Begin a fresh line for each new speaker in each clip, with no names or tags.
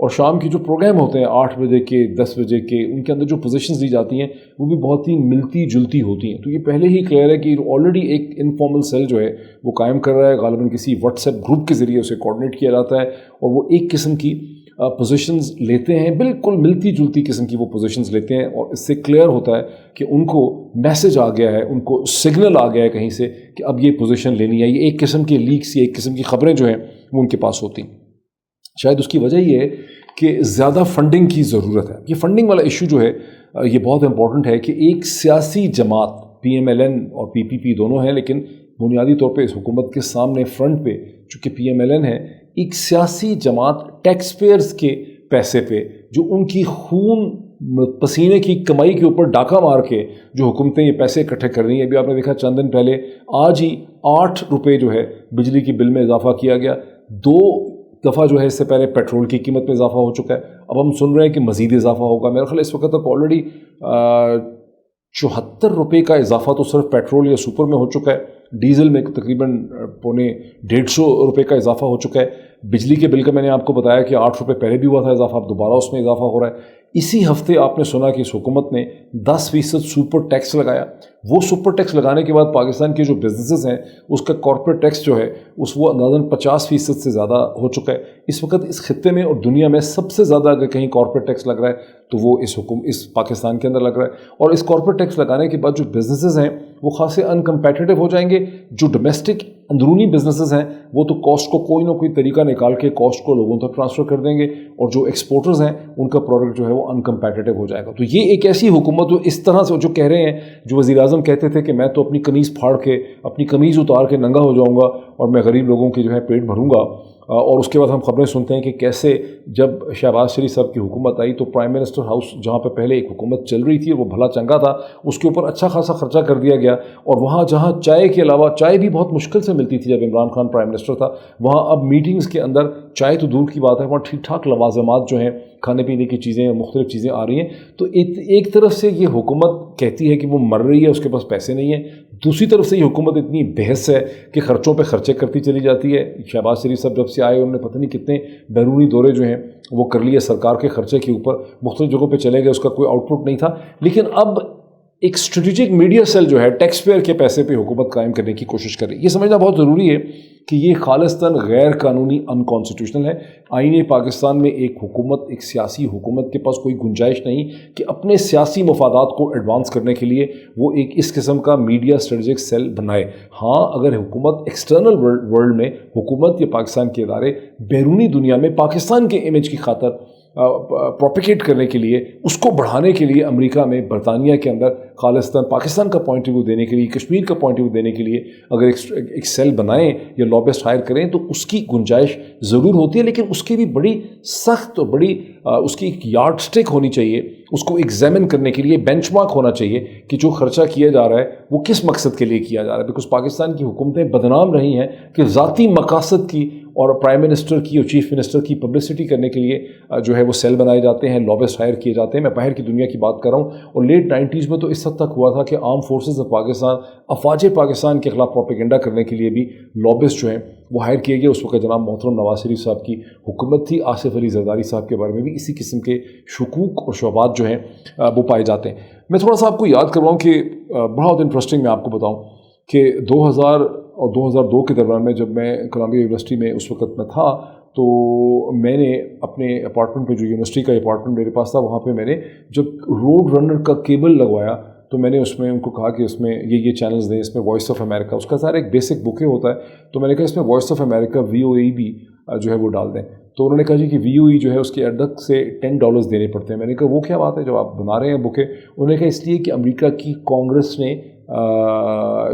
اور شام کے جو پروگرام ہوتے ہیں 8 بجے کے 10 بجے کے، ان کے اندر جو پوزیشنز دی جاتی ہیں وہ بھی بہت ہی ملتی جلتی ہوتی ہیں. تو یہ پہلے ہی کلیئر ہے کہ آلریڈی ایک انفارمل سیل جو ہے وہ قائم کر رہا ہے، غالباً کسی واٹس ایپ گروپ کے ذریعے اسے کوآرڈینیٹ کیا جاتا ہے، اور وہ ایک قسم کی پوزیشنز لیتے ہیں، بالکل ملتی جلتی قسم کی وہ پوزیشنز لیتے ہیں، اور اس سے کلیئر ہوتا ہے کہ ان کو میسج آ گیا ہے، ان کو سگنل آ گیا ہے کہیں سے کہ اب یہ پوزیشن لینی ہے. یہ ایک قسم کے لیکس یا ایک قسم کی خبریں جو ہیں وہ ان کے پاس ہوتی ہیں. شاید اس کی وجہ یہ ہے کہ زیادہ فنڈنگ کی ضرورت ہے. یہ فنڈنگ والا ایشو جو ہے یہ بہت امپورٹنٹ ہے کہ ایک سیاسی جماعت، پی ایم ایل این اور پی پی پی دونوں ہیں، لیکن بنیادی طور پہ اس حکومت کے سامنے فرنٹ پہ چونکہ پی ایم ایل این ہے، ایک سیاسی جماعت ٹیکس پیئرز کے پیسے پہ، جو ان کی خون پسینے کی کمائی کے اوپر ڈاکہ مار کے جو حکومتیں یہ پیسے اکٹھے کر رہی ہیں. ابھی آپ نے دیکھا چند دن پہلے آج ہی 8 روپے جو ہے بجلی کی بل میں اضافہ کیا گیا. 2 دفعہ جو ہے اس سے پہلے پیٹرول کی قیمت میں اضافہ ہو چکا ہے. اب ہم سن رہے ہیں کہ مزید اضافہ ہوگا. میرا خیال اس وقت تک آلریڈی 74 روپے کا اضافہ تو صرف پیٹرول یا سپر میں ہو چکا ہے. ڈیزل میں تقریباً 150 روپے کا اضافہ ہو چکا ہے. بجلی کے بل کا میں نے آپ کو بتایا کہ 8 روپے پہلے بھی ہوا تھا اضافہ، اب دوبارہ اس میں اضافہ ہو رہا ہے. اسی ہفتے آپ نے سنا کہ اس حکومت نے 10% سپر ٹیکس لگایا. وہ سپر ٹیکس لگانے کے بعد پاکستان کے جو بزنسز ہیں اس کا کارپوریٹ ٹیکس جو ہے وہ اندازاً 50% سے زیادہ ہو چکا ہے. اس وقت اس خطے میں اور دنیا میں سب سے زیادہ اگر کہیں کارپوریٹ ٹیکس لگ رہا ہے تو وہ اس پاکستان کے اندر لگ رہا ہے. اور اس کارپوریٹ ٹیکس لگانے کے بعد جو بزنسز ہیں وہ خاصے ان کمپیٹیٹو ہو جائیں گے. جو ڈومیسٹک اندرونی بزنسز ہیں وہ تو کاسٹ کو کوئی نہ کوئی طریقہ نکال کے کاسٹ کو لوگوں تک ٹرانسفر کر دیں گے، اور جو ایکسپورٹرز ہیں ان کا پروڈکٹ جو ہے وہ ان کمپیٹیٹو ہو جائے گا. تو یہ ایک ایسی حکومت جو اس طرح سے جو کہہ رہے ہیں، جو وزیر اعظم کہتے تھے کہ میں تو اپنی قمیض پھاڑ کے، اپنی قمیض اتار کے ننگا ہو جاؤں گا اور میں غریب لوگوں کی جو ہے پیٹ بھروں گا. اور اس کے بعد ہم خبریں سنتے ہیں کہ کیسے جب شہباز شریف صاحب کی حکومت آئی تو پرائم منسٹر ہاؤس جہاں پہ پہلے ایک حکومت چل رہی تھی وہ بھلا چنگا تھا، اس کے اوپر اچھا خاصا خرچہ کر دیا گیا. اور وہاں جہاں چائے کے علاوہ، چائے بھی بہت مشکل سے ملتی تھی جب عمران خان پرائم منسٹر تھا، وہاں اب میٹنگز کے اندر چائے تو دور کی بات ہے، وہاں ٹھیک ٹھاک لوازمات جو ہیں، کھانے پینے کی چیزیں، مختلف چیزیں آ رہی ہیں. تو ایک طرف سے یہ حکومت کہتی ہے کہ وہ مر رہی ہے، اس کے پاس پیسے نہیں ہیں. دوسری طرف سے یہ حکومت اتنی بحث ہے کہ خرچوں پہ خرچے کرتی چلی جاتی ہے. شہباز شریف صاحب جب سے آئے انہوں نے پتہ نہیں کتنے بیرونی دورے جو ہیں وہ کر لیے سرکار کے خرچے کے اوپر، مختلف جگہوں پہ چلے گئے، اس کا کوئی آؤٹ پٹ نہیں تھا. لیکن اب ایک اسٹریٹجک میڈیا سیل جو ہے ٹیکس پیئر کے پیسے پہ حکومت قائم کرنے کی کوشش کر رہی ہے. یہ سمجھنا بہت ضروری ہے کہ یہ خالصتاً غیر قانونی ان کانسٹیٹیوشنل ہے. آئین پاکستان میں ایک حکومت، ایک سیاسی حکومت کے پاس کوئی گنجائش نہیں کہ اپنے سیاسی مفادات کو ایڈوانس کرنے کے لیے وہ ایک اس قسم کا میڈیا اسٹریٹجک سیل بنائے. ہاں اگر حکومت ایکسٹرنل ورلڈ میں، حکومت یا پاکستان کے ادارے بیرونی دنیا میں پاکستان کے امیج کی خاطر پروپیگیٹ کرنے کے لیے، اس کو بڑھانے کے لیے امریکہ میں، برطانیہ کے اندر خالصتاً پاکستان کا پوائنٹ آف ویو دینے کے لیے، کشمیر کا پوائنٹ آف ویو دینے کے لیے اگر ایک سیل بنائیں یا لابسٹ ہائر کریں تو اس کی گنجائش ضرور ہوتی ہے. لیکن اس کی بھی بڑی سخت اور بڑی اس کی ایک یارڈ سٹک ہونی چاہیے. اس کو ایگزامن کرنے کے لیے بینچ مارک ہونا چاہیے کہ جو خرچہ کیا جا رہا ہے وہ کس مقصد کے لیے کیا جا رہا ہے. بیکاز پاکستان کی حکومتیں بدنام رہی ہیں کہ ذاتی مقاصد کی اور پرائم منسٹر کی اور چیف منسٹر کی پبلسٹی کرنے کے لیے جو ہے وہ سیل بنائے جاتے ہیں، لابسٹ ہائر کیے جاتے ہیں. میں باہر کی دنیا کی بات کر رہا ہوں، اور لیٹ 90s میں تو اس حد تک ہوا تھا کہ آرم فورسز آف پاکستان، افواج پاکستان کے خلاف پروپیگنڈا کرنے کے لیے بھی لابسٹ جو ہیں وہ ہائر کیے گئے. اس وقت جناب محترم نواز شریف صاحب کی حکومت تھی. آصف علی زرداری صاحب کے بارے میں بھی اسی قسم کے شکوک اور شبہات جو ہیں وہ پائے جاتے ہیں. میں تھوڑا سا آپ کو یاد کرواؤں کہ بہت انٹرسٹنگ میں آپ کو بتاؤں کہ 2000 اور 2002 کے درمیان میں جب میں کولمبیا یونیورسٹی میں اس وقت میں تھا تو میں نے اپنے اپارٹمنٹ میں، جو یونیورسٹی کا اپارٹمنٹ میرے پاس تھا، وہاں پہ میں نے جب روڈ رنر کا کیبل لگوایا تو میں نے اس میں ان کو کہا کہ اس میں یہ چینلز دیں، اس میں وائس آف امریکہ، اس کا سارا ایک بیسک بوکے ہوتا ہے، تو میں نے کہا اس میں وائس آف امریکہ VOE بھی جو ہے وہ ڈال دیں. تو انہوں نے کہا جی کہ VOE جو ہے اس کے الگ سے $10 دینے پڑتے ہیں. میں نے کہا وہ کیا بات ہے جب آپ بنا رہے ہیں بوکے؟ انہوں نے کہا اس لیے کہ امریکہ کی کانگریس نے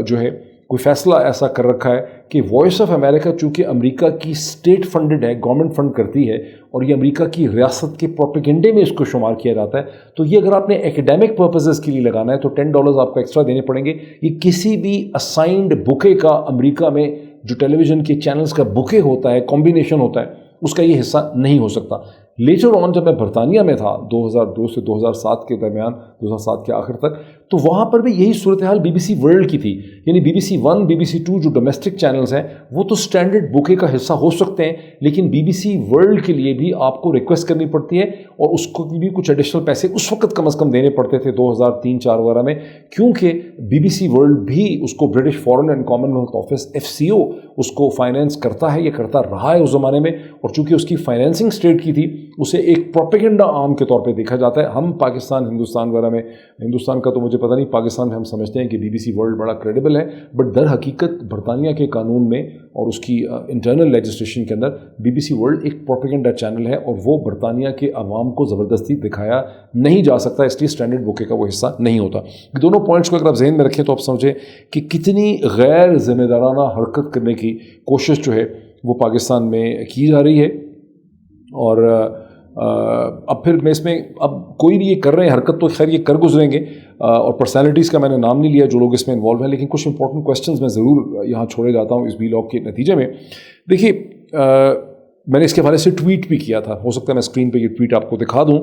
جو ہے کوئی فیصلہ ایسا کر رکھا ہے کہ وائس آف امریکہ چونکہ امریکہ کی اسٹیٹ فنڈڈ ہے، گورنمنٹ فنڈ کرتی ہے، اور یہ امریکہ کی ریاست کے پروپیگنڈے میں اس کو شمار کیا جاتا ہے، تو یہ اگر آپ نے ایکیڈیمک پرپزز کے لیے لگانا ہے تو $10 آپ کو ایکسٹرا دینے پڑیں گے. یہ کسی بھی اسائنڈ بوکے کا، امریکہ میں جو ٹیلی ویژن کے چینلز کا بوکے ہوتا ہے، کمبینیشن ہوتا ہے، اس کا یہ حصہ نہیں ہو سکتا. لیٹر آن جب میں برطانیہ میں تھا 2002 سے 2007 کے درمیان، 2007 کے آخر تک، تو وہاں پر بھی یہی صورتحال BBC ورلڈ کی تھی. یعنی BBC 1 BBC 2 جو ڈومیسٹک چینلز ہیں وہ تو اسٹینڈرڈ بوکے کا حصہ ہو سکتے ہیں, لیکن BBC ورلڈ کے لیے بھی آپ کو ریکویسٹ کرنی پڑتی ہے اور اس کو بھی کچھ ایڈیشنل پیسے اس وقت کم از کم دینے پڑتے تھے 2003-4 وغیرہ میں, کیونکہ BBC ورلڈ بھی اس کو British foreign and common wealth office FCO اس کو فائنینس کرتا ہے یا کرتا رہا ہے اس زمانے میں, اور چونکہ اس کی فائنینسنگ اسٹیٹ کی تھی اسے ایک پروپیگنڈا عام کے طور پہ دیکھا جاتا ہے. ہم پاکستان ہندوستان وغیرہ میں, ہندوستان کا تو مجھے پتہ نہیں, پاکستان میں ہم سمجھتے ہیں کہ BBC ورلڈ بڑا کریڈیبل ہے, بٹ در حقیقت برطانیہ کے قانون میں اور اس کی انٹرنل لیجسلیشن کے اندر BBC ورلڈ ایک پروپیگنڈا چینل ہے اور وہ برطانیہ کے عوام کو زبردستی دکھایا نہیں جا سکتا, اس لیے اسٹینڈرڈ بوکے کا وہ حصہ نہیں ہوتا. دونوں پوائنٹس کو اگر آپ ذہن میں رکھیں تو آپ سمجھیں کہ کتنی غیر ذمہ دارانہ حرکت کرنے کی کوشش جو ہے وہ پاکستان میں کی جا رہی ہے. اور اب پھر میں اس میں اب کوئی بھی یہ کر رہے ہیں حرکت تو خیر یہ کر گزریں گے, اور پرسنالٹیز کا میں نے نام نہیں لیا جو لوگ اس میں انوالو ہیں, لیکن کچھ امپورٹنٹ کویسچنز میں ضرور یہاں چھوڑے جاتا ہوں اس ویلاگ کے نتیجے میں. دیکھیے میں نے اس کے حوالے سے ٹویٹ بھی کیا تھا, ہو سکتا ہے میں اسکرین پہ یہ ٹویٹ آپ کو دکھا دوں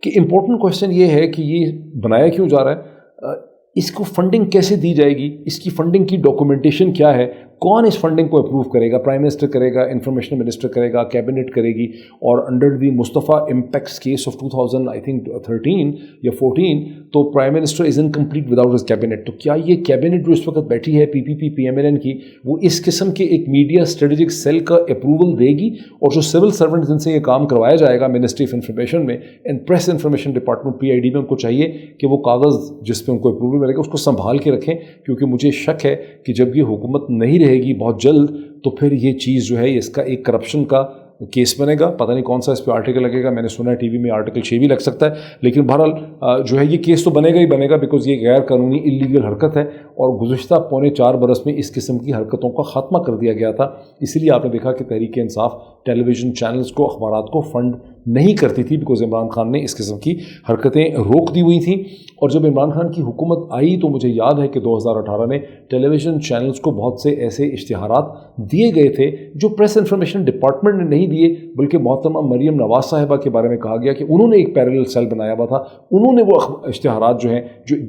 کہ امپورٹنٹ کویسچن یہ ہے کہ یہ بنایا کیوں جا رہا ہے, اس کو فنڈنگ کیسے دی جائے گی, اس کی فنڈنگ کی ڈاکومنٹیشن کیا ہے, کون اس فنڈنگ کو اپروو کرے گا, پرائم منسٹر کرے گا, انفارمیشن منسٹر کرے گا, کیبنٹ کرے گی, اور under the Mustafa impacts case of 2013 یا 14 تو prime minister is incomplete without his cabinet. تو کیا یہ کیبنٹ جو اس وقت بیٹھی ہے PPP PMLN کی وہ اس قسم کے ایک میڈیا اسٹریٹجک سیل کا اپروول دے گی, اور جو سول سرونٹ جن سے یہ کام کروایا جائے گا منسٹری آف انفارمیشن میں and press information department PID میں, ان کو چاہیے کہ وہ کاغذ جس پہ ان کو اپروول ملے گا اس کو سنبھال کے رکھیں, کیونکہ مجھے شک ہے کہ جب یہ حکومت نہیں رہے گی بہت جلد تو پھر یہ چیز جو ہے اس کا ایک کرپشن کا کیس بنے گا. پتہ نہیں کون سا اس پہ آرٹیکل لگے گا, میں نے سنا ہے ٹی وی میں آرٹیکل 6 بھی لگ سکتا ہے, لیکن بہرحال جو ہے یہ کیس تو بنے گا ہی بنے گا, بیکاز یہ غیر قانونی اللیگل حرکت ہے اور گزشتہ 4.25 برس میں اس قسم کی حرکتوں کا خاتمہ کر دیا گیا تھا. اسی لیے آپ نے دیکھا کہ تحریک انصاف ٹیلی ویژن چینلز کو, اخبارات کو فنڈ نہیں کرتی تھی, بیکاز عمران خان نے اس قسم کی حرکتیں روک دی ہوئی تھیں. اور جب عمران خان کی حکومت آئی تو مجھے یاد ہے کہ 2018 میں ٹیلی ویژن چینلز کو بہت سے ایسے اشتہارات دیے گئے تھے جو پریس انفارمیشن ڈپارٹمنٹ نے نہیں دیے, بلکہ محترمہ مریم نواز صاحبہ کے بارے میں کہا گیا کہ انہوں نے ایک پیرلل سیل بنایا ہوا تھا, انہوں نے وہ اشتہارات جو ہیں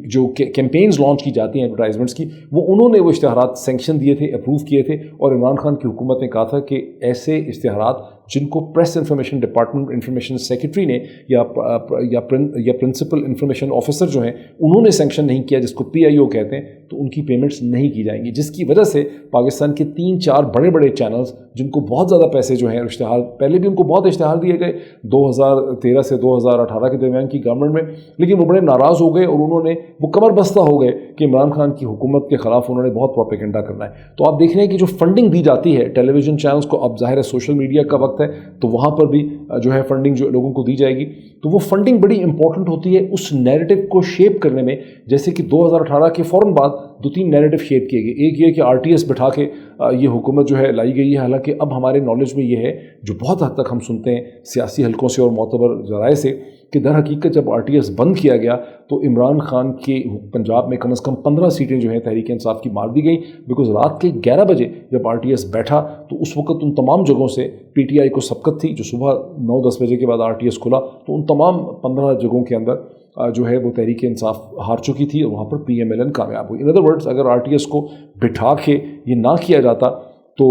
جو کیمپینز لانچ کی جاتی ہیں ایڈورٹائزمنٹس کی, وہ انہوں نے وہ اشتہارات سینکشن دیے تھے, اپروو کیے تھے, اور عمران خان کی حکومت نے کہا تھا کہ ایسے اشتہارات جن کو press information department information secretary نے یا پرنسپل انفارمیشن آفیسر جو ہیں انہوں نے سینکشن نہیں کیا, جس کو PIO کہتے ہیں, تو ان کی پیمنٹس نہیں کی جائیں گی, جس کی وجہ سے پاکستان کے 3-4 بڑے چینلز جن کو بہت زیادہ پیسے جو ہیں اشتہار, پہلے بھی ان کو بہت اشتہار دیے گئے 2013 سے 2018 کے درمیان کی گورنمنٹ میں, لیکن وہ بڑے ناراض ہو گئے اور انہوں نے وہ کمر بستہ ہو گئے کہ عمران خان کی حکومت کے خلاف انہوں نے بہت پروپیگنڈا کرنا ہے. تو آپ دیکھ رہے ہیں کہ جو فنڈنگ دی جاتی ہے ٹیلی ویژن چینلز کو, اب ظاہر ہے سوشل میڈیا کا وقت ہے تو وہاں پر بھی جو ہے فنڈنگ جو لوگوں کو دی جائے گی, تو وہ فنڈنگ بڑی امپورٹنٹ ہوتی ہے اس نیریٹو کو شیپ کرنے میں. جیسے کہ 2018 کے فوراً بعد 2-3 نیریٹو شیپ کیے گئے. ایک یہ کہ RTS بٹھا کے یہ حکومت جو ہے لائی گئی ہے, حالانکہ اب ہمارے نالج میں یہ ہے جو بہت حد تک ہم سنتے ہیں سیاسی حلقوں سے اور معتبر ذرائع سے کہ در حقیقت جب RTS بند کیا گیا تو عمران خان کے پنجاب میں کم از کم 15 سیٹیں جو ہیں تحریک انصاف کی مار دی گئیں, بیکاز رات کے 11 بجے جب RTS بیٹھا تو اس وقت ان تمام جگہوں سے PTI کو سبقت تھی, جو صبح 9-10 بجے کے بعد RTS کھلا تو ان تمام 15 جگہوں کے اندر جو ہے وہ تحریک انصاف ہار چکی تھی اور وہاں پر PMLN کامیاب ہوئی. ان ادر ورڈز اگر RTS کو بٹھا کے یہ نہ کیا جاتا تو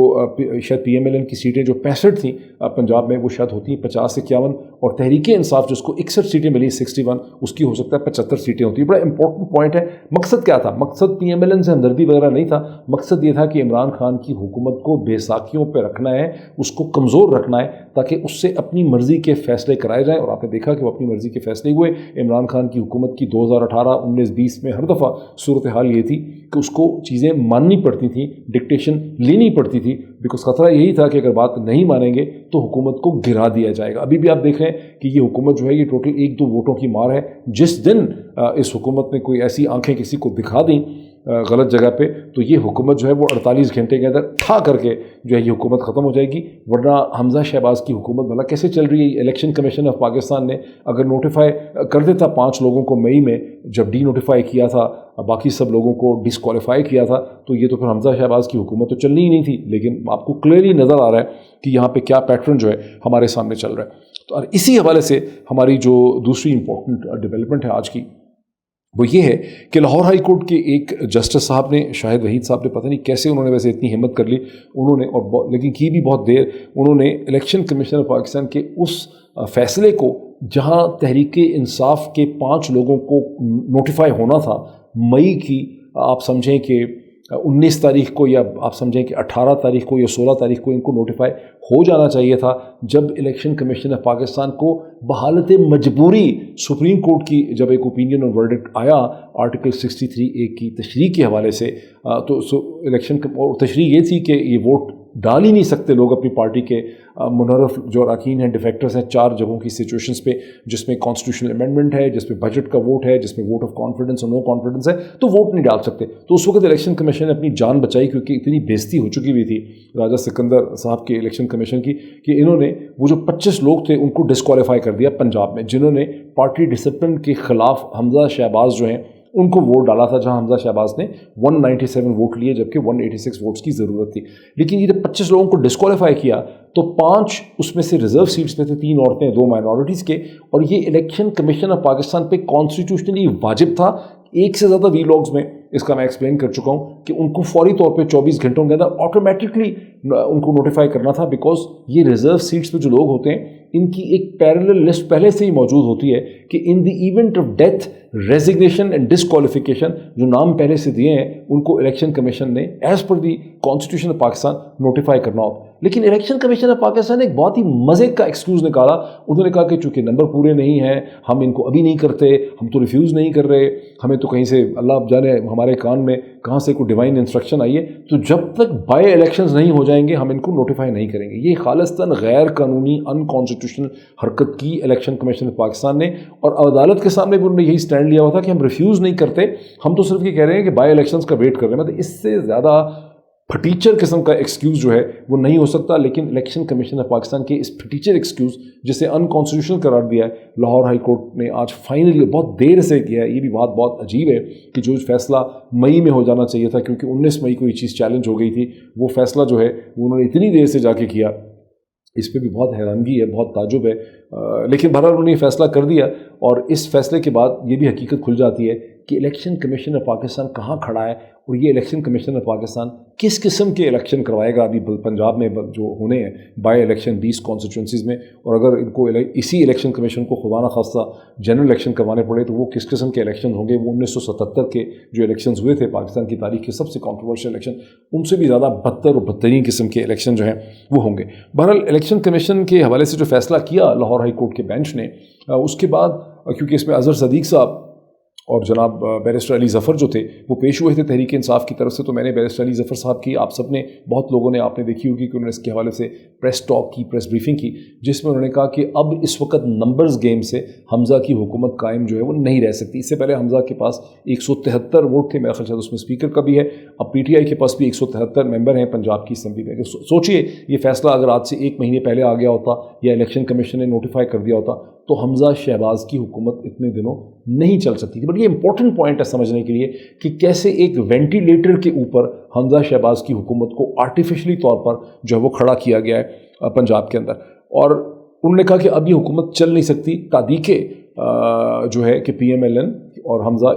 شاید PMLN کی سیٹیں جو 65 تھیں پنجاب میں وہ شاید ہوتی ہیں 50-51, اور تحریک انصاف جس کو 61 سیٹیں ملی 61, اس کی ہو سکتا ہے 75 سیٹیں ہوتی ہیں. بڑا امپورٹنٹ پوائنٹ ہے. مقصد کیا تھا؟ مقصد PMLN سے ہمدردی وغیرہ نہیں تھا, مقصد یہ تھا کہ عمران خان کی حکومت کو بے ساکھیوں پہ رکھنا ہے, اس کو کمزور رکھنا ہے تاکہ اس سے اپنی مرضی کے فیصلے کرائے جائیں. اور آپ نے دیکھا کہ وہ اپنی مرضی کے فیصلے ہوئے. عمران خان کی حکومت کی 2018, 19, 20 میں ہر دفعہ صورتحال یہ تھی کہ اس کو چیزیں ماننی پڑتی تھیں, ڈکٹیشن لینی پڑتی تھی, بیکاز خطرہ یہی تھا کہ اگر بات نہیں مانیں گے تو حکومت کو گرا دیا جائے گا. ابھی بھی آپ دیکھ رہے ہیں کہ یہ حکومت جو ہے یہ ٹوٹل 1-2 ووٹوں کی مار ہے. جس دن اس حکومت نے کوئی ایسی آنکھیں کسی کو دکھا دیں غلط جگہ پہ تو یہ حکومت جو ہے وہ 48 گھنٹے کے اندر ٹھا کر کے جو ہے یہ حکومت ختم ہو جائے گی. ورنہ حمزہ شہباز کی حکومت بھلا کیسے چل رہی ہے؟ الیکشن کمیشن آف پاکستان نے اگر نوٹیفائی کر دیتا 5 لوگوں کو مئی میں جب ڈی نوٹیفائی کیا تھا, باقی سب لوگوں کو ڈسکوالیفائی کیا تھا, تو یہ تو پھر حمزہ شہباز کی حکومت تو چلنی ہی نہیں تھی. لیکن آپ کو کلیئرلی نظر آ رہا ہے کہ یہاں پہ کیا پیٹرن جو ہے ہمارے سامنے چل رہا ہے. تو اسی حوالے سے ہماری جو دوسری امپورٹنٹ ڈیولپمنٹ ہے آج کی, وہ یہ ہے کہ لاہور ہائی کورٹ کے ایک جسٹس صاحب نے، شاہد وحید صاحب نے، پتہ نہیں کیسے انہوں نے ویسے اتنی ہمت کر لی انہوں نے، اور لیکن کی بھی بہت دیر، انہوں نے الیکشن کمیشن آف پاکستان کے اس فیصلے کو جہاں تحریک انصاف کے 5 لوگوں کو نوٹیفائی ہونا تھا مئی کی، آپ سمجھیں کہ 19 تاریخ کو، یا آپ سمجھیں کہ 18 تاریخ کو یا 16 تاریخ کو ان کو نوٹیفائی ہو جانا چاہیے تھا، جب الیکشن کمیشن آف پاکستان کو بحالت مجبوری سپریم کورٹ کی جب ایک اوپینین اور ورڈکٹ آیا آرٹیکل 63(a) کی تشریح کے حوالے سے، تو الیکشن تشریح یہ تھی کہ یہ ووٹ ڈال ہی نہیں سکتے لوگ اپنی پارٹی کے منحرف جو اراکین ہیں، ڈیفیکٹرز ہیں، 4 جگہوں کی سچویشنز پہ، جس میں کانسٹیٹیوشنل امینڈمنٹ ہے، جس میں بجٹ کا ووٹ ہے، جس میں ووٹ آف کانفیڈنس اور نو کانفیڈنس ہے، تو ووٹ نہیں ڈال سکتے۔ تو اس وقت الیکشن کمیشن نے اپنی جان بچائی، کیونکہ اتنی بےزتی ہو چکی ہوئی تھی راجہ سکندر صاحب کے الیکشن کمیشن کی، کہ انہوں نے وہ جو 25 لوگ تھے ان کو ڈسکوالیفائی کر دیا پنجاب میں، جنہوں نے پارٹی ڈسپلن کے خلاف حمزہ شہباز جو ہیں ان کو ووٹ ڈالا تھا، جہاں حمزہ شہباز نے 197 ووٹ لیے جبکہ 186 ووٹس کی ضرورت تھی۔ لیکن یہ جب 25 لوگوں کو ڈسکوالیفائی کیا تو 5 اس میں سے ریزرو سیٹس میں تھے، 3 عورتیں 2 مائنورٹیز کے، اور یہ الیکشن کمیشن آف پاکستان پہ کانسٹیٹیوشنلی واجب تھا۔ ایک سے زیادہ وی لاگز میں اس کا میں ایکسپلین کر چکا ہوں کہ ان کو فوری طور پہ 24 گھنٹوں کے اندر آٹومیٹکلی ان کو نوٹیفائی کرنا تھا، بیکاز یہ ریزرو سیٹس پہ جو لوگ ہوتے ہیں ان کی ایک پیرلل لسٹ پہلے سے ہی موجود ہوتی ہے کہ in the event of death, resignation and disqualification, جو نام پہلے سے دیے ہیں ان کو الیکشن کمیشن نے as per the constitution of Pakistan notify کرنا ہو۔ لیکن الیکشن کمیشن آف پاکستان نے ایک بہت ہی مزے کا ایکسکیوز نکالا، انہوں نے کہا کہ چونکہ نمبر پورے نہیں ہیں ہم ان کو ابھی نہیں کرتے، ہم تو ریفیوز نہیں کر رہے، ہمیں تو کہیں سے اللہ جانے ہمارے کان میں کہاں سے کوئی ڈیوائن انسٹرکشن آئی ہے، تو جب تک بائی الیکشنز نہیں ہو جائیں گے ہم ان کو نوٹیفائی نہیں کریں گے۔ یہ خالصتاً غیر قانونی ان کانسٹیٹیوشنل حرکت کی الیکشن کمیشن آف پاکستان نے، اور عدالت کے سامنے بھی انہوں نے یہی سٹینڈ لیا ہوا تھا کہ ہم ریفیوز نہیں کرتے، ہم تو صرف یہ کہہ رہے ہیں کہ بائی الیکشنز کا ویٹ کر رہے ہیں۔ مطلب اس سے زیادہ پھٹیچر قسم کا ایکسکیوز جو ہے وہ نہیں ہو سکتا۔ لیکن الیکشن کمیشن آف پاکستان کے اس پھٹیچر ایکسکیوز جسے ان کانسٹیٹیوشنل قرار دیا ہے لاہور ہائی کورٹ نے آج فائنلی بہت دیر سے کیا ہے۔ یہ بھی بات بہت عجیب ہے کہ جو فیصلہ مئی میں ہو جانا چاہیے تھا، کیونکہ 19 مئی کو یہ چیز چیلنج ہو گئی تھی، وہ فیصلہ جو ہے وہ انہوں نے اتنی دیر سے جا کے کیا، اس پہ بھی بہت حیرانگی ہے، بہت تعجب ہے۔ لیکن بہرحال انہوں نے یہ فیصلہ کر دیا، اور اس فیصلے کے بعد یہ بھی حقیقت کھل جاتی ہے کہ الیکشن کمیشن آف پاکستان کہاں کھڑا ہے، اور یہ الیکشن کمیشن آف پاکستان کس قسم کے الیکشن کروائے گا ابھی پنجاب میں جو ہونے ہیں بائی الیکشن 20 کانسٹیٹوئنسیز میں، اور اگر ان کو اسی الیکشن کمیشن کو خدا نخواستہ جنرل الیکشن کروانے پڑے تو وہ کس قسم کے الیکشن ہوں گے۔ وہ 1977 کے جو الیکشنز ہوئے تھے پاکستان کی تاریخ کے سب سے کانٹروورشل الیکشن، ان سے بھی زیادہ بدتر اور بدترین قسم کے الیکشن جو ہیں وہ ہوں گے۔ بہرحال الیکشن کمیشن کے حوالے سے جو فیصلہ کیا لاہور ہائی کورٹ کے بینچ نے، اس کے بعد کیونکہ اس میں اظہر صدیق صاحب اور جناب بیرسٹر علی ظفر جو تھے وہ پیش ہوئے تھے تحریک انصاف کی طرف سے، تو میں نے بیرسٹر علی ظفر صاحب کی، آپ سب نے، بہت لوگوں نے، آپ نے دیکھی ہوگی کہ انہوں نے اس کے حوالے سے پریس ٹاک کی، پریس بریفنگ کی، جس میں انہوں نے کہا کہ اب اس وقت نمبرز گیم سے حمزہ کی حکومت قائم جو ہے وہ نہیں رہ سکتی۔ اس سے پہلے حمزہ کے پاس 173 ووٹ تھے، میرا خیال اس میں اسپیکر کا بھی ہے، اب پی ٹی آئی کے پاس بھی 173 ممبر ہیں پنجاب کی اسمبلی میں۔ سوچئے یہ فیصلہ اگر آج سے 1 مہینے پہلے آ گیا ہوتا یا الیکشن کمیشن نے نوٹیفائی کر دیا ہوتا تو حمزہ شہباز کی حکومت اتنے دنوں نہیں چل سکتی تھی۔ بٹ یہ امپورٹنٹ پوائنٹ ہے سمجھنے کے لیے کہ کیسے ایک وینٹیلیٹر کے اوپر حمزہ شہباز کی حکومت کو آرٹیفیشلی طور پر جو ہے وہ کھڑا کیا گیا ہے پنجاب کے اندر، اور انہوں نے کہا کہ اب یہ حکومت چل نہیں سکتی تادیکہ جو ہے کہ پی ایم ایل این اور حمزہ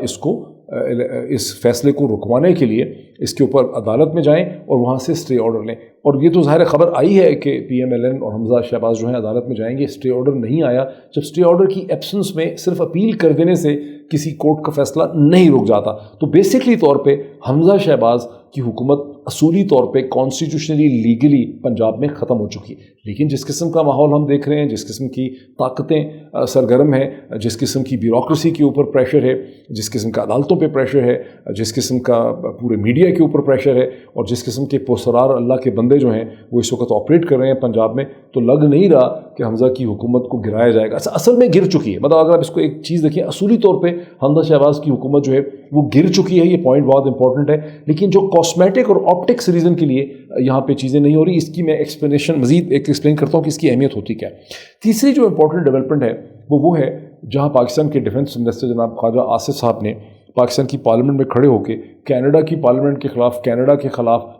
اس فیصلے کو رکوانے کے لیے اس کے اوپر عدالت میں جائیں اور وہاں سے اسٹے آرڈر لیں۔ اور یہ تو ظاہر خبر آئی ہے کہ پی ایم ایل این اور حمزہ شہباز جو ہیں عدالت میں جائیں گے، اسٹے آرڈر نہیں آیا۔ جب اسٹے آرڈر کی ایبسنس میں صرف اپیل کر دینے سے کسی کورٹ کا فیصلہ نہیں رک جاتا، تو بیسکلی طور پہ حمزہ شہباز کی حکومت اصولی طور پہ کانسٹیٹیوشنلی لیگلی پنجاب میں ختم ہو چکی ہے۔ لیکن جس قسم کا ماحول ہم دیکھ رہے ہیں، جس قسم کی طاقتیں سرگرم ہیں، جس قسم کی بیوروکریسی کے اوپر پریشر ہے، جس قسم کا عدالتوں پہ پریشر ہے، جس قسم کا پورے میڈیا کے اوپر پریشر ہے، اور جس قسم کے پرسرار اللہ کے بندے جو ہیں وہ اس وقت آپریٹ کر رہے ہیں پنجاب میں، تو لگ نہیں رہا کہ حمزہ کی حکومت کو گرایا جائے گا۔ اصل میں گر چکی ہے۔ مطلب اگر آپ اس کو ایک چیز دیکھیں، اصولی طور پہ حمزہ شہباز کی حکومت جو ہے وہ گر چکی ہے، یہ پوائنٹ بہت امپورٹنٹ ہے۔ لیکن جو کاسمیٹک اور آپٹکس ریزن کے لیے یہاں پہ چیزیں نہیں ہو رہی، اس کی میں ایکسپلینیشن مزید ایکسپلین کرتا ہوں کہ اس کی اہمیت ہوتی کیا ہے۔ تیسری جو امپورٹنٹ ڈیولپمنٹ ہے وہ ہے جہاں پاکستان کے ڈیفنس منسٹر جناب خواجہ آصف صاحب نے پاکستان کی پارلیمنٹ میں کھڑے ہو کے کینیڈا کی پارلیمنٹ کے خلاف،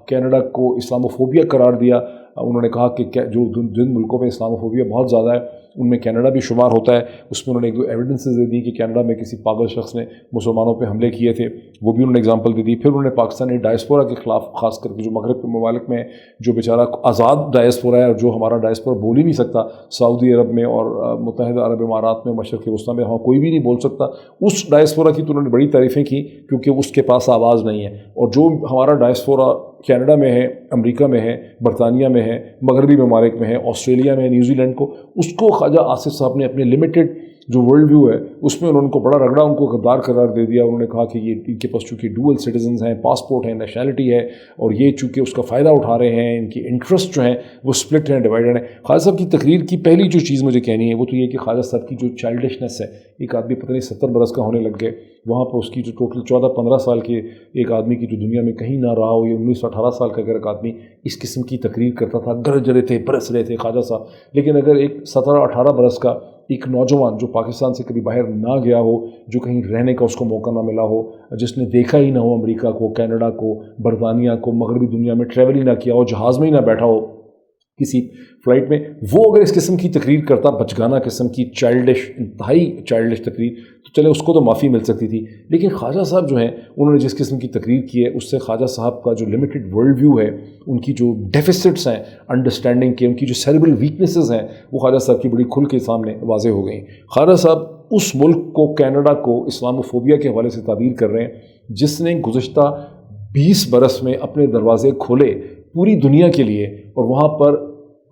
کینیڈا کو اسلاموفوبیا قرار دیا، انہوں نے کہا کہ جو جن ملکوں میں اسلاموفوبیا بہت زیادہ ہے ان میں کینیڈا بھی شمار ہوتا ہے. اس میں انہوں نے ایک دو ایویڈنسز دے دی کہ کینیڈا میں کسی پاگل شخص نے مسلمانوں پہ حملے کیے تھے, وہ بھی انہوں نے ایگزامپل دے دی. پھر انہوں نے پاکستانی ڈائسپورا کے خلاف, خاص کر کے جو مغرب کے ممالک میں جو بیچارہ آزاد ڈائسپورا ہے اور جو ہمارا ڈائسپورا بول ہی نہیں سکتا, سعودی عرب میں اور متحدہ عرب امارات میں, مشرق وسطیٰ میں, ہاں کوئی بھی نہیں بول سکتا, اس ڈائسپورا کی تو انہوں نے بڑی تعریفیں کی کیونکہ اس کے پاس آواز نہیں ہے. اور جو ہمارا ڈائسپورا کینیڈا میں ہے, امریکہ میں ہے, برطانیہ میں ہے, مغربی ممالک میں ہے, آسٹریلیا میں, نیوزی لینڈ کو, اس کو خواجہ آصف صاحب نے اپنے لمیٹڈ جو ورلڈ ویو ہے اس میں انہوں نے کو بڑا رگڑا, ان کو غدار قرار دے دیا. انہوں نے کہا کہ یہ ان کے پاس چونکہ ڈوئل سٹیزنز ہیں, پاسپورٹ ہیں, نیشنلٹی ہے, اور یہ چونکہ اس کا فائدہ اٹھا رہے ہیں, ان کی انٹرسٹ جو ہیں وہ سپلٹ ہیں, ڈیوائیڈڈ ہیں. خواجہ صاحب کی تقریر کی پہلی جو چیز مجھے کہنی ہے وہ تو یہ کہ خواجہ صاحب کی جو چائلڈشنس ہے, ایک آدمی پتہ نہیں 70 برس کا ہونے لگ گئے, وہاں پر اس کی جو ٹوٹل 14-15 سال کے ایک آدمی کی جو دنیا میں کہیں نہ رہا ہو, یہ 19-18 سال کا اگر ایک آدمی اس قسم کی تقریر کرتا تھا, گرج رہے تھے, برس رہے تھے خواجہ صاحب. لیکن اگر ایک 17-18 برس کا ایک نوجوان جو پاکستان سے کبھی باہر نہ گیا ہو, جو کہیں رہنے کا اس کو موقع نہ ملا ہو, جس نے دیکھا ہی نہ ہو امریکہ کو, کینیڈا کو, برطانیہ کو, مغربی دنیا میں ٹریول ہی نہ کیا ہو, جہاز میں ہی نہ بیٹھا ہو کسی فلائٹ میں, وہ اگر اس قسم کی تقریر کرتا, بچگانہ قسم کی چائلڈش, انتہائی چائلڈش تقریر, تو چلے اس کو تو معافی مل سکتی تھی. لیکن خواجہ صاحب جو ہیں انہوں نے جس قسم کی تقریر کی ہے اس سے خواجہ صاحب کا جو لمیٹڈ ورلڈ ویو ہے, ان کی جو ڈیفیسٹس ہیں انڈرسٹینڈنگ کے, ان کی جو سیریبرل ویکنیسز ہیں, وہ خواجہ صاحب کی بڑی کھل کے سامنے واضح ہو گئیں. خواجہ صاحب اس ملک کو, کینیڈا کو, اسلاموفوبیا کے حوالے سے تعبیر کر رہے ہیں جس نے گزشتہ 20 برس میں اپنے دروازے کھولے پوری دنیا کے لیے, اور وہاں پر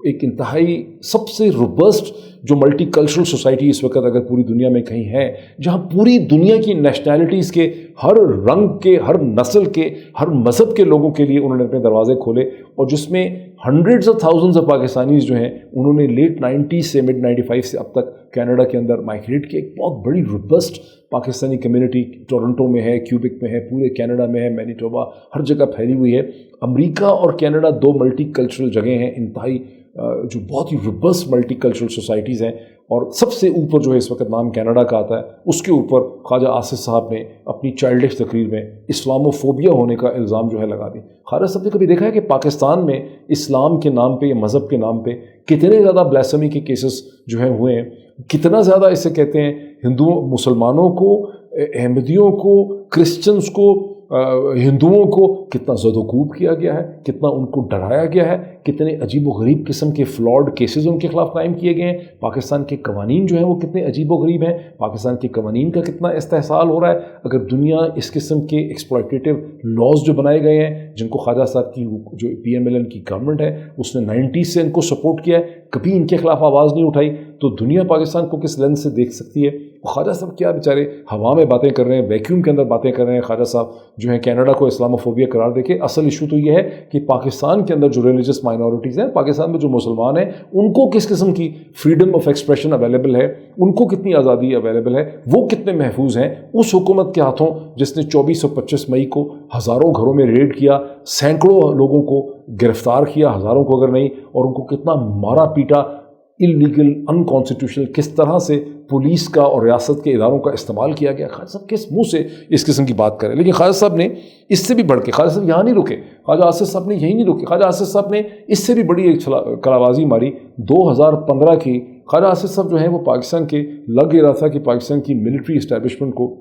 ایک انتہائی سب سے روبسٹ جو ملٹی کلچرل سوسائٹی اس وقت اگر پوری دنیا میں کہیں ہے, جہاں پوری دنیا کی نیشنلٹیز کے, ہر رنگ کے, ہر نسل کے, ہر مذہب کے لوگوں کے لیے انہوں نے اپنے دروازے کھولے, اور جس میں hundreds of thousands of Pakistanis جو ہیں انہوں نے لیٹ 90s سے مڈ 95 سے اب تک کینیڈا کے اندر مائگریٹ کی. ایک بہت بڑی روبسٹ پاکستانی کمیونٹی ٹورنٹو میں ہے, کیوبک میں ہے, پورے کینیڈا میں ہے, مینیٹوبا, ہر جگہ پھیلی ہوئی ہے. امریکہ اور کینیڈا دو ملٹی کلچرل جگہیں ہیں, انتہائی جو بہت ہی روبسٹ ملٹی کلچرل سوسائٹیز ہیں, اور سب سے اوپر جو ہے اس وقت نام کینیڈا کا آتا ہے. اس کے اوپر خواجہ آصف صاحب نے اپنی چائلڈش تقریر میں اسلاموفوبیا ہونے کا الزام جو ہے لگا دی. خواجہ صاحب نے کبھی دیکھا ہے کہ پاکستان میں اسلام کے نام پہ یا مذہب کے نام پہ کتنے زیادہ بلیسمی کے کیسز جو ہیں ہوئے ہیں, کتنا زیادہ اسے کہتے ہیں ہندوؤں, مسلمانوں کو, احمدیوں کو, کرسچنز کو, ہندوؤں کو کتنا زد و کوب کیا گیا ہے, کتنا ان کو ڈرایا گیا ہے, کتنے عجیب و غریب قسم کے فلاڈ کیسز ان کے خلاف قائم کیے گئے ہیں. پاکستان کے قوانین جو ہیں وہ کتنے عجیب و غریب ہیں, پاکستان کے قوانین کا کتنا استحصال ہو رہا ہے. اگر دنیا اس قسم کے ایکسپلائٹیٹیو لاز جو بنائے گئے ہیں, جن کو خواجہ صاحب کی جو PMLN کی گورنمنٹ ہے اس نے 90s سے ان کو سپورٹ کیا ہے, کبھی ان کے خلاف آواز نہیں اٹھائی, تو دنیا پاکستان کو کس لینس سے دیکھ سکتی ہے. خواجہ صاحب کیا بیچارے ہوا میں باتیں کر رہے ہیں, ویکیوم کے اندر باتیں کر رہے ہیں. خواجہ صاحب جو ہیں کینیڈا کو اسلاموفوبیا قرار دے کے, اصل ایشو تو یہ ہے کہ پاکستان کے اندر جو ریلیجس مائنورٹیز ہیں, پاکستان میں جو مسلمان ہیں, ان کو کس قسم کی فریڈم آف ایکسپریشن اویلیبل ہے, ان کو کتنی آزادی اویلیبل ہے, وہ کتنے محفوظ ہیں اس حکومت کے ہاتھوں جس نے 24 اور 25 مئی کو ہزاروں گھروں میں ریڈ کیا, سینکڑوں لوگوں کو گرفتار کیا, ہزاروں کو اگر نہیں, اور ان کو کتنا مارا پیٹا, انلیگل, ان کانسٹیٹیوشنل, کس طرح سے پولیس کا اور ریاست کے اداروں کا استعمال کیا گیا. خواجہ صاحب کس منہ سے اس قسم کی بات کریں. لیکن خواجہ صاحب نے اس سے بھی بڑھ کے, خواجہ صاحب یہاں نہیں رکے, خواجہ آصف صاحب نے یہی نہیں رکے, خواجہ آصف صاحب نے اس سے بھی بڑی ایک کلابازی ماری. 2015 کی خواجہ آصف صاحب جو ہیں وہ پاکستان کے, لگ یہ رہا تھا کہ پاکستان کی ملٹری اسٹیبلشمنٹ کو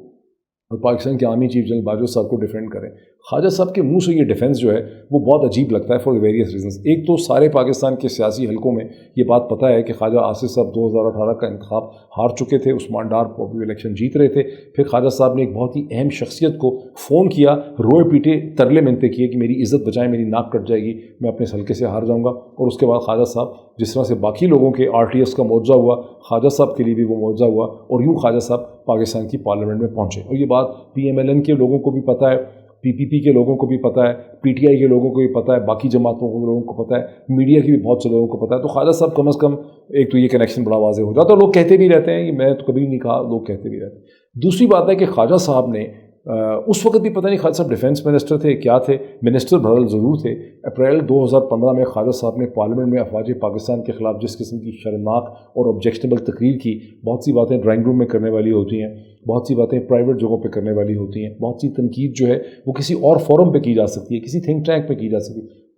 اور پاکستان کے آرمی چیف جنرل باجوہ صاحب کو ڈیفینڈ کریں. خواجہ صاحب کے منہ سے یہ ڈیفینس جو ہے وہ بہت عجیب لگتا ہے فار ویریس ریزنس. ایک تو سارے پاکستان کے سیاسی حلقوں میں یہ بات پتہ ہے کہ خواجہ آصف صاحب 2018 کا انتخاب ہار چکے تھے, عثمان ڈار الیکشن جیت رہے تھے. پھر خواجہ صاحب نے ایک بہت ہی اہم شخصیت کو فون کیا, روئے پیٹے ترلے منتے کیے کہ میری عزت بچائیں, میری ناک کٹ جائے گی, میں اپنے حلقے سے ہار جاؤں گا. اور اس کے بعد خواجہ صاحب جس طرح سے باقی لوگوں کے RTS کا معجزہ ہوا, خواجہ صاحب کے لیے بھی وہ معجزہ ہوا, اور یوں خواجہ صاحب پاکستان کی پارلیمنٹ میں پہنچے. اور یہ بات PMLN کے لوگوں کو بھی پتہ ہے, PPP کے لوگوں کو بھی پتہ ہے, PTI کے لوگوں کو بھی پتہ ہے, باقی جماعتوں کے لوگوں کو پتہ ہے, میڈیا کی بھی بہت سے لوگوں کو پتہ ہے. تو خواجہ صاحب کم از کم ایک تو یہ کنیکشن بڑا واضح ہو جاتا ہے. لوگ کہتے بھی رہتے ہیں, کہ میں تو کبھی نہیں کہا, لوگ کہتے بھی رہتے ہیں. دوسری بات ہے کہ خواجہ صاحب نے اس وقت بھی پتہ نہیں خواجہ صاحب ڈیفینس منسٹر تھے, کیا تھے, منسٹر بہرحال ضرور تھے. اپریل 2015 میں خواجہ صاحب نے پارلیمنٹ میں افواج پاکستان کے خلاف جس قسم کی شرمناک اور آبجیکشنبل تقریر کی, بہت سی باتیں ڈرائنگ روم میں کرنے والی ہوتی ہیں, بہت سی باتیں پرائیویٹ جگہوں پہ کرنے والی ہوتی ہیں, بہت سی تنقید جو ہے وہ کسی اور فورم پہ کی جا سکتی ہے, کسی تھنک ٹینک پہ کی جا سکتی ہے.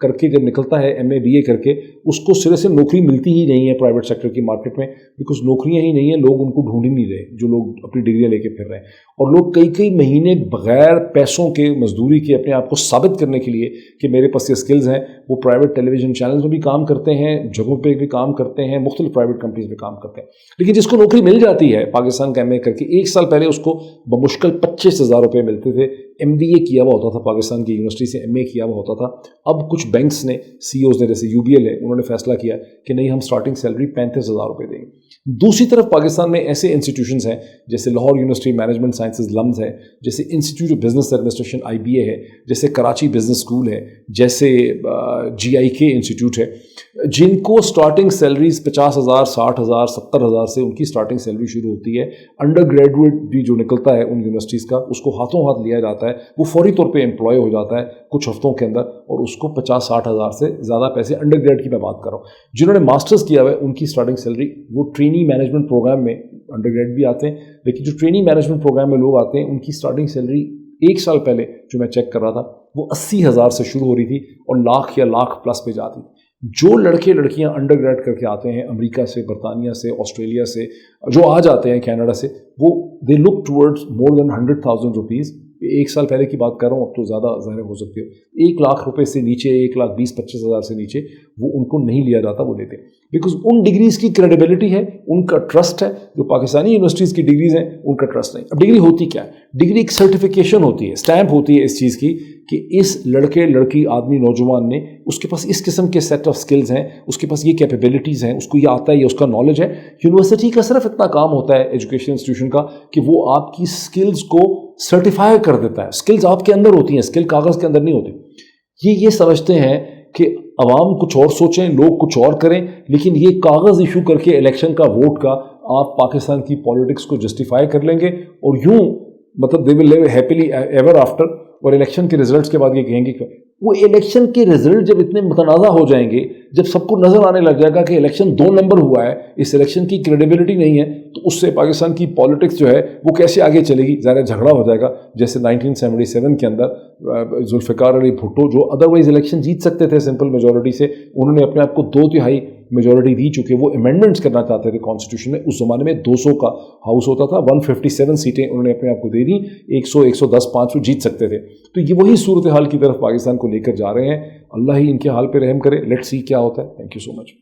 کر کے جب نکلتا ہے MA BA کر کے, اس کو سرے سے نوکری ملتی ہی نہیں ہے پرائیویٹ سیکٹر کی مارکیٹ میں, بیکاز نوکریاں ہی نہیں ہیں, لوگ ان کو ڈھونڈ ہی نہیں رہے جو لوگ اپنی ڈگریاں لے کے پھر رہے ہیں. اور لوگ کئی مہینے بغیر پیسوں کے, مزدوری کے, اپنے آپ کو ثابت کرنے کے لیے کہ میرے پاس یہ اسکلز ہیں, وہ پرائیویٹ ٹیلی ویژن چینلز میں بھی کام کرتے ہیں, جگہوں پہ بھی کام کرتے ہیں, مختلف پرائیویٹ کمپنیز میں کام کرتے ہیں. لیکن جس کو نوکری مل جاتی ہے پاکستان کا MA کر کے, 1 سال پہلے اس کو بمشکل 25,000 روپے ملتے تھے. MBA کیا ہوا ہوتا تھا, پاکستان کی یونیورسٹی سے MA کیا ہوا ہوتا تھا. اب کچھ بینکس نے, CEOs نے, جیسے UBL ہے, انہوں نے فیصلہ کیا کہ نہیں, ہم سٹارٹنگ سیلری 35,000 روپے دیں گے. دوسری طرف پاکستان میں ایسے انسٹیٹیوشنز ہیں جیسے Lahore university management sciences LUMS ہے, جیسے institute of business administration IBA ہے, جیسے کراچی بزنس اسکول ہے, جیسے GIK انسٹیٹیوٹ ہے, جن کو سٹارٹنگ سیلریز 50,000 60,000 70,000 سے ان کی سٹارٹنگ سیلری شروع ہوتی ہے. انڈر گریجویٹ بھی جو نکلتا ہے ان یونیورسٹیز کا, اس کو ہاتھوں ہاتھ لیا جاتا ہے, وہ فوری طور پہ امپلائی ہو جاتا ہے کچھ ہفتوں کے اندر, اور اس کو 50-60,000 سے زیادہ پیسے, انڈر گریڈ کی میں بات کر رہا ہوں. جنہوں نے ماسٹرز کیا ہوا ہے ان کی سٹارٹنگ سیلری, وہ ٹرینی مینجمنٹ پروگرام میں, انڈر گریڈ بھی آتے ہیں, لیکن جو ٹرینی مینجمنٹ پروگرام میں لوگ آتے ہیں ان کی سٹارٹنگ سیلری 1 سال پہلے جو میں چیک کر رہا تھا وہ 80,000 سے شروع ہو رہی تھی اور لاکھ یا لاکھ پلس پہ جاتی تھی. جو لڑکے لڑکیاں انڈر گریڈ کر کے آتے ہیں امریکہ سے, برطانیہ سے, آسٹریلیا سے, جو آ جاتے ہیں کینیڈا سے, وہ دے لک ٹورڈز مور دین 100,000 روپیز. 1 سال پہلے کی بات کر رہا ہوں, اب تو زیادہ ظاہر ہو سکتی ہے. 1 لاکھ روپے سے نیچے, 1,20,000-25,000 سے نیچے وہ ان کو نہیں لیا جاتا, وہ لیتے, بیکاز ان ڈگریز کی کریڈیبلٹی ہے, ان کا ٹرسٹ ہے. جو پاکستانی یونیورسٹیز کی ڈگریز ہیں ان کا ٹرسٹ نہیں. اب ڈگری ہوتی کیا ہے؟ ڈگری ایک سرٹیفکیشن ہوتی ہے, اسٹیمپ ہوتی ہے اس چیز کی کہ اس لڑکے لڑکی آدمی نوجوان نے, اس کے پاس اس قسم کے سیٹ آف سکلز ہیں, اس کے پاس یہ کیپیبلٹیز ہیں, اس کو یہ آتا ہے, یہ اس کا نالج ہے. یونیورسٹی کا صرف اتنا کام ہوتا ہے ایجوکیشن انسٹیٹیوشن کا کہ وہ آپ کی سکلز کو سرٹیفائی کر دیتا ہے. سکلز آپ کے اندر ہوتی ہیں, سکل کاغذ کے اندر نہیں ہوتی. یہ سمجھتے ہیں کہ عوام کچھ اور سوچیں, لوگ کچھ اور کریں, لیکن یہ کاغذ ایشو کر کے الیکشن کا, ووٹ کا, آپ پاکستان کی پالیٹکس کو جسٹیفائی کر لیں گے اور یوں مطلب دے ول لیو ہیپیلی ایور آفٹر. اور الیکشن کے رزلٹس کے بعد یہ کہیں گے کہ وہ الیکشن کے رزلٹ جب اتنے متنازع ہو جائیں گے, جب سب کو نظر آنے لگ جائے گا کہ الیکشن 2 نمبر ہوا ہے, اس الیکشن کی کریڈیبلٹی نہیں ہے, تو اس سے پاکستان کی پالیٹکس جو ہے وہ کیسے آگے چلے گی؟ ظاہر جھگڑا ہو جائے گا. جیسے 1977 کے اندر ذوالفقار علی بھٹو, جو ادروائز الیکشن جیت سکتے تھے سمپل میجورٹی سے, انہوں نے اپنے آپ کو 2/3 میجورٹی دی, چونکہ وہ امینڈمنٹس کرنا چاہتے تھے کانسٹیٹیوشن میں. اس زمانے میں 200 کا ہاؤس ہوتا تھا, 157 سیٹیں انہوں نے اپنے آپ کو دے دی, 100 110 500 جیت سکتے تھے. تو یہ وہی صورتحال کی طرف پاکستان کو لے کر جا رہے ہیں. اللہ ہی ان کے حال پہ رحم کرے. لیٹس سی کیا ہوتا ہے. Thank you so much.